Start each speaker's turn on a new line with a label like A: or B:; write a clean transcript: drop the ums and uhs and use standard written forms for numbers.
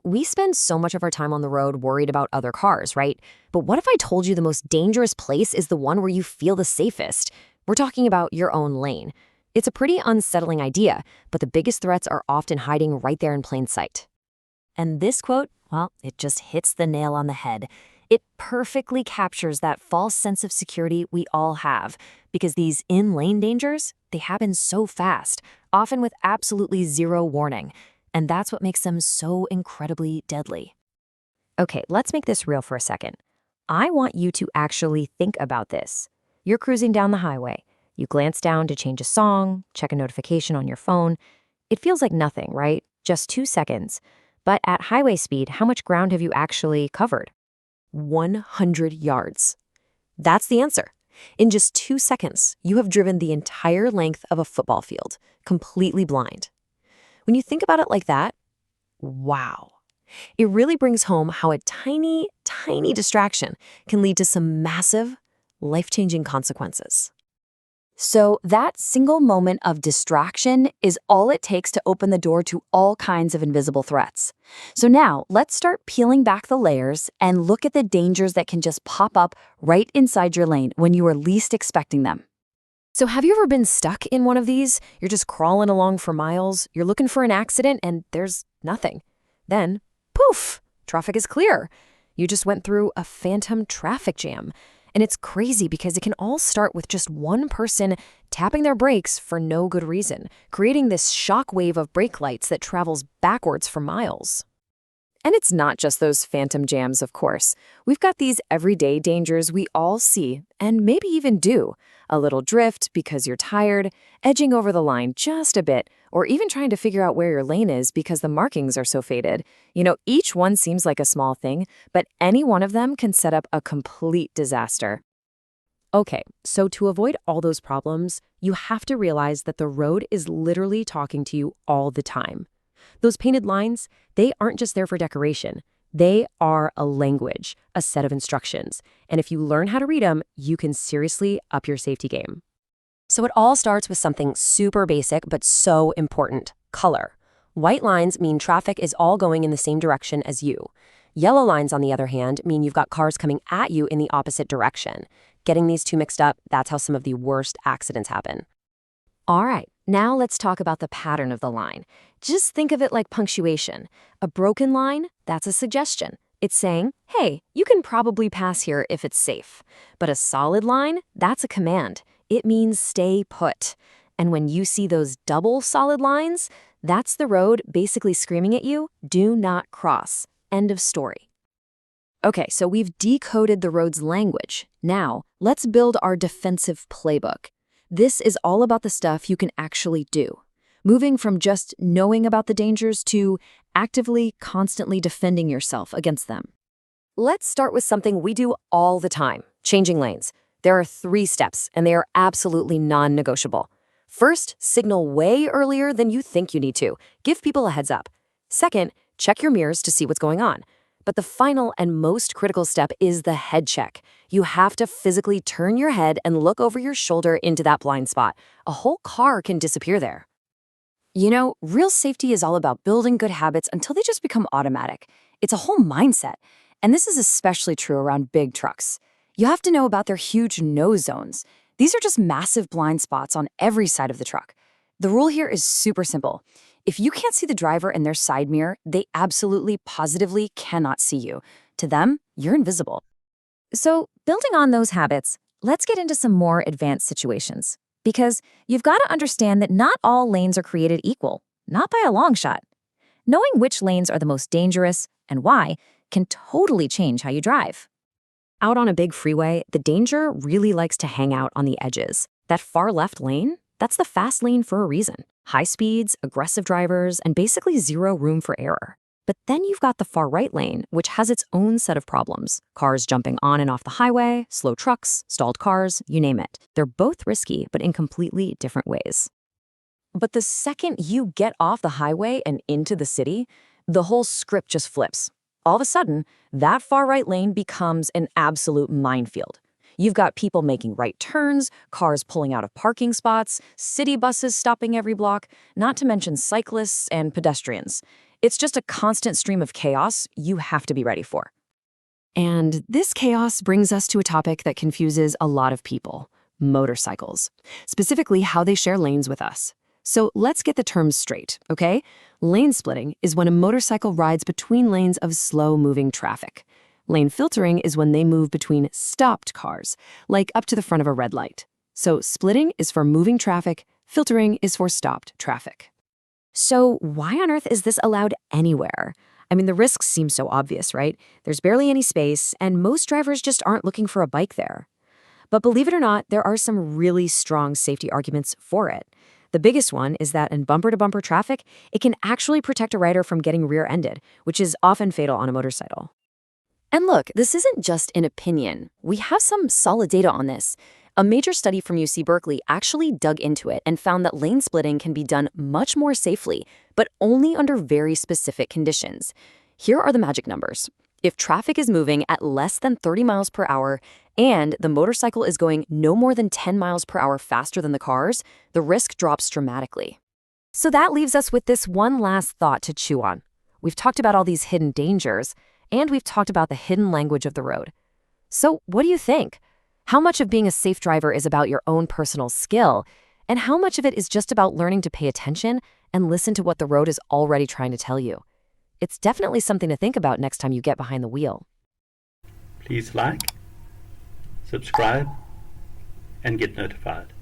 A: We spend so much of our time on the road worried about other cars, right? But what if I told you the most dangerous place is the one where you feel the safest? We're talking about your own lane. It's a pretty unsettling idea, but the biggest threats are often hiding right there in plain sight. And this quote, well, it just hits the nail on the head. It perfectly captures that false sense of security we all have, because these in-lane dangers, they happen so fast, often with absolutely zero warning. And that's what makes them so incredibly deadly. Okay, let's make this real for a second. I want you to actually think about this. You're cruising down the highway. You glance down to change a song, check a notification on your phone. It feels like nothing, right? Just 2 seconds. But at highway speed, how much ground have you actually covered? 100 yards. That's the answer. In just 2 seconds, you have driven the entire length of a football field, completely blind. When you think about it like that, wow. It really brings home how a tiny, tiny distraction can lead to some massive, life-changing consequences. So that single moment of distraction is all it takes to open the door to all kinds of invisible threats. So now let's start peeling back the layers and look at the dangers that can just pop up right inside your lane when you are least expecting them. So have you ever been stuck in one of these? You're just crawling along for miles, you're looking for an accident, and there's nothing. Then, poof, traffic is clear. You just went through a phantom traffic jam. And it's crazy because it can all start with just one person tapping their brakes for no good reason, creating this shock wave of brake lights that travels backwards for miles. And it's not just those phantom jams, of course. We've got these everyday dangers we all see, and maybe even do. A little drift because you're tired, edging over the line just a bit, or even trying to figure out where your lane is because the markings are so faded. Each one seems like a small thing, but any one of them can set up a complete disaster. Okay, so to avoid all those problems, you have to realize that the road is literally talking to you all the time. Those painted lines, they aren't just there for decoration. They are a language, a set of instructions. And if you learn how to read them, you can seriously up your safety game. So it all starts with something super basic but so important: color. White lines mean traffic is all going in the same direction as you. Yellow lines, on the other hand, mean you've got cars coming at you in the opposite direction. Getting these two mixed up, that's how some of the worst accidents happen. All right, now let's talk about the pattern of the line. Just think of it like punctuation. A broken line, that's a suggestion. It's saying, hey, you can probably pass here if it's safe. But a solid line, that's a command. It means stay put. And when you see those double solid lines, that's the road basically screaming at you, do not cross. End of story. Okay, so we've decoded the road's language. Now, let's build our defensive playbook. This is all about the stuff you can actually do. Moving from just knowing about the dangers to actively, constantly defending yourself against them. Let's start with something we do all the time: changing lanes. There are 3 steps, and they are absolutely non-negotiable. First, signal way earlier than you think you need to. Give people a heads up. Second, check your mirrors to see what's going on. But the final and most critical step is the head check. You have to physically turn your head and look over your shoulder into that blind spot. A whole car can disappear there. Real safety is all about building good habits until they just become automatic. It's a whole mindset. And this is especially true around big trucks. You have to know about their huge no zones. These are just massive blind spots on every side of the truck. The rule here is super simple. If you can't see the driver in their side mirror, they absolutely, positively cannot see you. To them, you're invisible. So, building on those habits, let's get into some more advanced situations. Because you've got to understand that not all lanes are created equal, not by a long shot. Knowing which lanes are the most dangerous and why can totally change how you drive. Out on a big freeway, the danger really likes to hang out on the edges. That far left lane, that's the fast lane for a reason. High speeds, aggressive drivers, and basically zero room for error. But then you've got the far right lane, which has its own set of problems. Cars jumping on and off the highway, slow trucks, stalled cars, you name it. They're both risky, but in completely different ways. But the second you get off the highway and into the city, the whole script just flips. All of a sudden, that far right lane becomes an absolute minefield. You've got people making right turns, cars pulling out of parking spots, city buses stopping every block, not to mention cyclists and pedestrians.
B: It's just a constant stream of chaos you have to be ready for.
A: And this chaos brings us to a topic that confuses a lot of people: motorcycles, specifically how they share lanes with us. So let's get the terms straight, okay? Lane splitting is when a motorcycle rides between lanes of slow-moving traffic. Lane filtering is when they move between stopped cars, like up to the front of a red light. So splitting is for moving traffic, filtering is for stopped traffic.
B: So why on earth is this allowed anywhere? I mean, the risks seem so obvious, right? There's barely any space, and most drivers just aren't looking for a bike there. But believe it or not, there are some really strong safety arguments for it. The biggest one is that in bumper-to-bumper traffic, it can actually protect a rider from getting rear-ended, which is often fatal on a motorcycle. And look, this isn't just an opinion. We have some solid data on this. A major study from UC Berkeley actually dug into it and found that lane splitting can be done much more safely, but only under very specific conditions. Here are the magic numbers. If traffic is moving at less than 30 miles per hour and the motorcycle is going no more than 10 miles per hour faster than the cars, the risk drops dramatically. So that leaves us with this one last thought to chew on. We've talked about all these hidden dangers, and we've talked about the hidden language of the road. So what do you think? How much of being a safe driver is about your own personal skill, and how much of it is just about learning to pay attention and listen to what the road is already trying to tell you? It's definitely something to think about next time you get behind the wheel.
C: Please like, subscribe, and get notified.